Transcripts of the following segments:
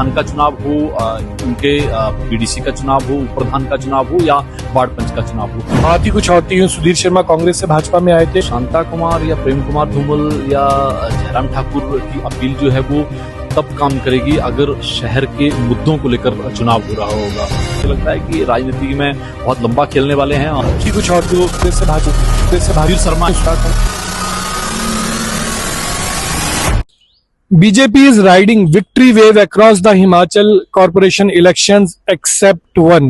प्रधान का चुनाव हो, उनके पीडीसी का चुनाव हो, प्रधान का चुनाव हो या वार्ड पंच का चुनाव हो। बात ही कुछ और थी। सुधीर शर्मा कांग्रेस से भाजपा में आए थे। शांता कुमार या प्रेम कुमार धूमल या जयराम ठाकुर की अपील जो है वो तब काम करेगी अगर शहर के मुद्दों को लेकर चुनाव हो रहा होगा। मुझे लगता है कि राजनीति में बहुत लंबा खेलने वाले हैं। बात कुछ और थी। Sudhir Sharma BJP is riding victory wave across the Himachal Corporation elections except one,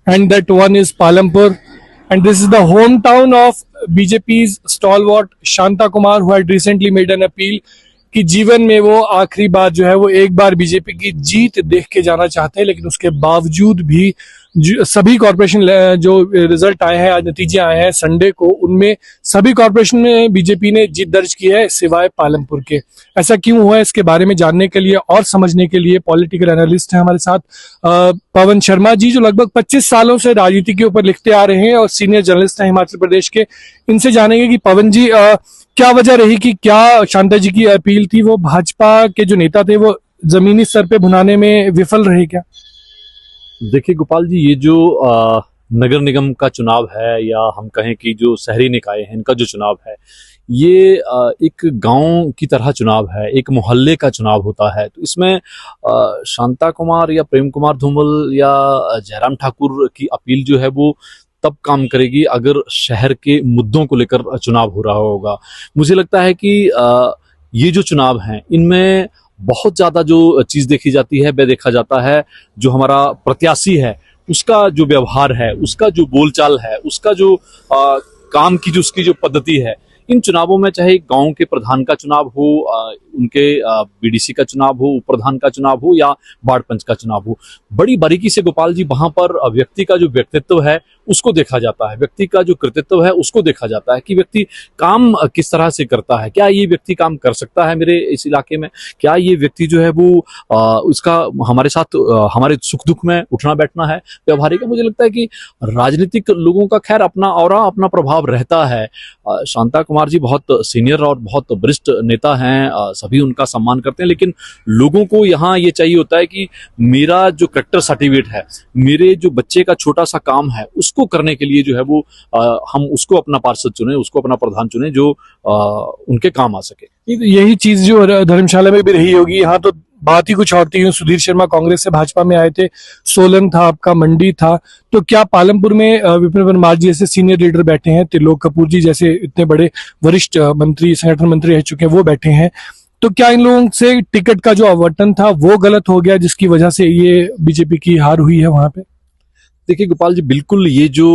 and that one is Palampur, and this is the hometown of BJP's stalwart Shanta Kumar, who had recently made an appeal कि जीवन में वो आखिरी बार जो है वो एक बार BJP की जीत देख के जाना चाहते हैं, लेकिन उसके बावजूद भी सभी कॉर्पोरेशन जो रिजल्ट आए हैं, आज नतीजे आए हैं संडे को, उनमें सभी कॉर्पोरेशन में बीजेपी ने जीत दर्ज की है सिवाय पालमपुर के। ऐसा क्यों हुआ है, इसके बारे में जानने के लिए और समझने के लिए पॉलिटिकल एनालिस्ट हैं हमारे साथ पवन शर्मा जी, जो लगभग 25 सालों से राजनीति के ऊपर लिखते आ रहे हैं और सीनियर जर्नलिस्ट हैं हिमाचल प्रदेश के। इनसे जानेंगे कि पवन जी क्या वजह रही कि क्या शांता जी की अपील थी वो भाजपा के जो नेता थे वो जमीनी स्तर पे भुनाने में विफल रहे क्या? देखिए गोपाल जी, ये जो नगर निगम का चुनाव है या हम कहें कि जो शहरी निकाय है इनका जो चुनाव है, ये एक गांव की तरह चुनाव है, एक मोहल्ले का चुनाव होता है। तो इसमें शांता कुमार या प्रेम कुमार धूमल या जयराम ठाकुर की अपील जो है वो तब काम करेगी अगर शहर के मुद्दों को लेकर चुनाव हो रहा होगा। मुझे लगता है कि ये जो चुनाव हैं इनमें बहुत ज्यादा जो चीज देखी जाती है वह देखा जाता है जो हमारा प्रत्याशी है उसका जो व्यवहार है, उसका जो बोलचाल है, उसका जो काम की जो उसकी जो पद्धति है। इन चुनावों में चाहे गांव के प्रधान का चुनाव हो, उनके बीडीसी का चुनाव हो, प्रधान का चुनाव हो या वार्ड पंच का चुनाव हो, बड़ी बारीकी से गोपाल जी वहां पर व्यक्ति का जो व्यक्तित्व है उसको देखा जाता है, व्यक्ति का जो कृतित्व है उसको देखा जाता है कि व्यक्ति काम किस तरह से करता है, क्या ये व्यक्ति काम कर सकता है मेरे इस इलाके में, क्या ये व्यक्ति जो है वो उसका हमारे साथ हमारे सुख दुख में उठना बैठना है, व्यवहारिक है। मुझे लगता है कि राजनीतिक लोगों का खैर अपना ऑरा, अपना प्रभाव रहता है। शांता कुमार जी बहुत सीनियर और बहुत वरिष्ठ नेता हैं, सभी उनका सम्मान करते हैं, लेकिन लोगों को यहाँ ये चाहिए होता है कि मेरा जो करेक्टर सर्टिफिकेट है, मेरे जो बच्चे का छोटा सा काम है उसको करने के लिए जो है वो हम उसको अपना पार्षद चुने, उसको अपना प्रधान चुने जो उनके काम आ सके। यही चीज जो धर्मशाला में भी रही होगी। यहाँ तो बात ही कुछ और थी। सुधीर शर्मा कांग्रेस से भाजपा में आए थे, सोलन था आपका, मंडी था, तो क्या पालमपुर में विपिन परमार जी जैसे सीनियर लीडर बैठे हैं, त्रिलोक कपूर जी जैसे इतने बड़े वरिष्ठ मंत्री, संगठन मंत्री रह चुके हैं, वो बैठे हैं, तो क्या इन लोगों से टिकट का जो आवंटन था वो गलत हो गया जिसकी वजह से ये बीजेपी की हार हुई है वहां पे? देखिए गोपाल जी, बिल्कुल ये जो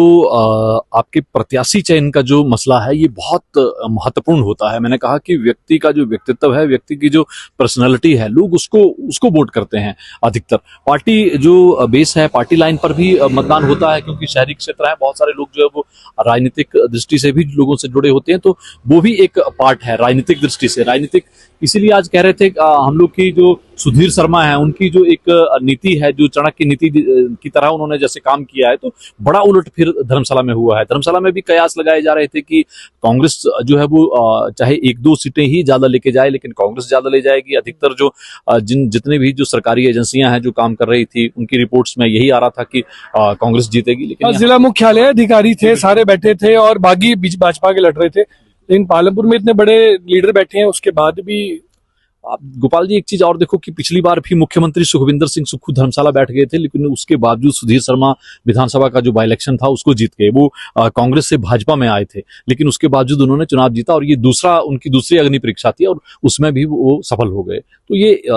आपके प्रत्याशी चयन का जो मसला है ये बहुत महत्वपूर्ण होता है। मैंने कहा कि व्यक्ति का जो व्यक्तित्व है, व्यक्ति की जो पर्सनालिटी है, लोग उसको वोट करते हैं अधिकतर। पार्टी जो बेस है, पार्टी लाइन पर भी मतदान होता है क्योंकि शहरी क्षेत्र है, बहुत सारे लोग जो है वो राजनीतिक दृष्टि से भी लोगों से जुड़े होते हैं, तो वो भी एक पार्ट है राजनीतिक दृष्टि से। राजनीतिक इसीलिए आज कह रहे थे हम लोग की जो सुधीर शर्मा है उनकी जो एक नीति है, जो चाणक्य नीति की तरह उन्होंने जैसे काम किया है, तो बड़ा उलट फिर धर्मशाला में हुआ है। धर्मशाला में भी कयास लगाए जा रहे थे कि कांग्रेस जो है वो चाहे 1-2 सीटें ही ज्यादा लेके जाए, लेकिन कांग्रेस ज्यादा ले जाएगी। अधिकतर जो जितने भी जो सरकारी एजेंसियां हैं जो काम कर रही थी उनकी रिपोर्ट्स में यही आ रहा था कि कांग्रेस जीतेगी। लेकिन जिला मुख्यालय अधिकारी थे, सारे बैठे थे और बागी बीच भाजपा के लड़ रहे थे, लेकिन पालमपुर में इतने बड़े लीडर बैठे हैं उसके बाद भी। आप गोपाल जी एक चीज और देखो कि पिछली बार भी मुख्यमंत्री सुखविंदर सिंह सुक्खू धर्मशाला बैठ गए थे, लेकिन उसके बावजूद सुधीर शर्मा विधानसभा का जो बाई इलेक्शन था उसको जीत गए। वो कांग्रेस से भाजपा में आए थे, लेकिन उसके बावजूद उन्होंने चुनाव जीता और ये उनकी दूसरी अग्नि परीक्षा थी और उसमें भी वो सफल हो गए। तो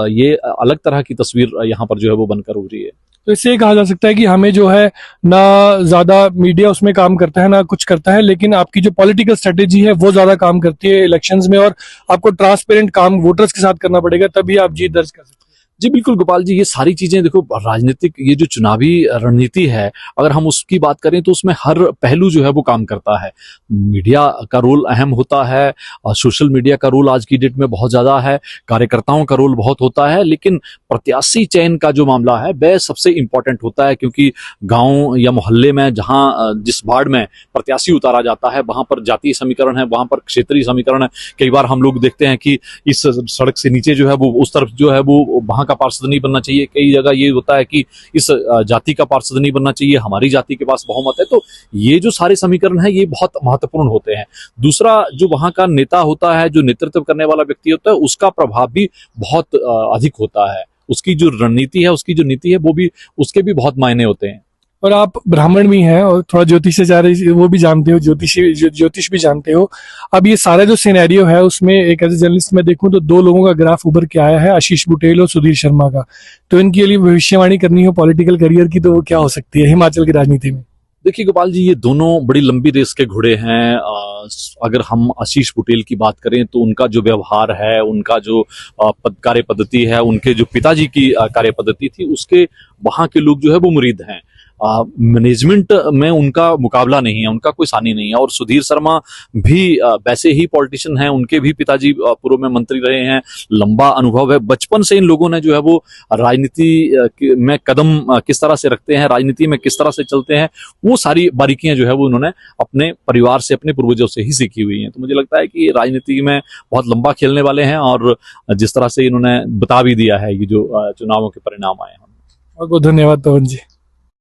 ये अलग तरह की तस्वीर यहाँ पर जो है वो बनकर उभरी है। तो इससे कहा जा सकता है कि हमें जो है ना ज्यादा मीडिया उसमें काम करता है ना कुछ करता है, लेकिन आपकी जो पॉलिटिकल स्ट्रेटेजी है वो ज्यादा काम करती है इलेक्शंस में, और आपको ट्रांसपेरेंट काम वोटर्स के साथ करना पड़ेगा, तभी आप जीत दर्ज कर सकते हैं। जी बिल्कुल गोपाल जी, ये सारी चीजें देखो, राजनीतिक ये जो चुनावी रणनीति है अगर हम उसकी बात करें तो उसमें हर पहलू जो है वो काम करता है। मीडिया का रोल अहम होता है, सोशल मीडिया का रोल आज की डेट में बहुत ज्यादा है, कार्यकर्ताओं का रोल बहुत होता है, लेकिन प्रत्याशी चयन का जो मामला है वह सबसे इंपॉर्टेंट होता है, क्योंकि गांव या मोहल्ले में जहां जिस वार्ड में प्रत्याशी उतारा जाता है वहां पर जातीय समीकरण है, वहां पर क्षेत्रीय समीकरण है। कई बार हम लोग देखते हैं कि इस सड़क से नीचे जो है वो उस तरफ जो है वो वहां का पार्षद नहीं बनना चाहिए, कई जगह ये होता है कि इस जाति का पार्षद नहीं बनना चाहिए, हमारी जाति के पास बहुमत है। तो ये जो सारे समीकरण है ये बहुत महत्वपूर्ण होते हैं। दूसरा, जो वहाँ का नेता होता है, जो नेतृत्व करने वाला व्यक्ति होता है, उसका प्रभाव भी बहुत अधिक होता है। उसकी जो रणनीति है, उसकी जो नीति है, वो भी, उसके भी बहुत मायने होते हैं। और आप ब्राह्मण भी हैं और थोड़ा ज्योतिषाचार्य वो भी जानते हो, ज्योतिष भी जानते हो। अब ये सारा जो सिनेरियो है उसमें एक एज ए जर्नलिस्ट मैं देखूं तो दो लोगों का ग्राफ उभर के आया है, आशीष बुटेल और सुधीर शर्मा का। तो इनके लिए भविष्यवाणी करनी हो पॉलिटिकल करियर की तो वो क्या हो सकती है हिमाचल की राजनीति में? देखिए गोपाल जी, ये दोनों बड़ी लंबी रेस के घोड़े हैं। अगर हम आशीष बुटेल की बात करें तो उनका जो व्यवहार है, उनका जो कार्य पद्धति है, उनके जो पिताजी की कार्य पद्धति थी, उसके वहां के लोग जो है वो मुरीद हैं। मैनेजमेंट में उनका मुकाबला नहीं है, उनका कोई सानी नहीं है। और सुधीर शर्मा भी वैसे ही पॉलिटिशियन हैं, उनके भी पिताजी पूर्व में मंत्री रहे हैं, लंबा अनुभव है। बचपन से इन लोगों ने जो है वो राजनीति में कदम किस तरह से रखते हैं, राजनीति में किस तरह से चलते हैं, वो सारी बारीकियां जो है वो उन्होंने अपने परिवार से, अपने पूर्वजों से ही सीखी हुई हैं। तो मुझे लगता है कि राजनीति में बहुत लंबा खेलने वाले हैं और जिस तरह से इन्होंने बता भी दिया है, ये जो चुनावों के परिणाम आए हैं। बहुत बहुत धन्यवाद पवन जी।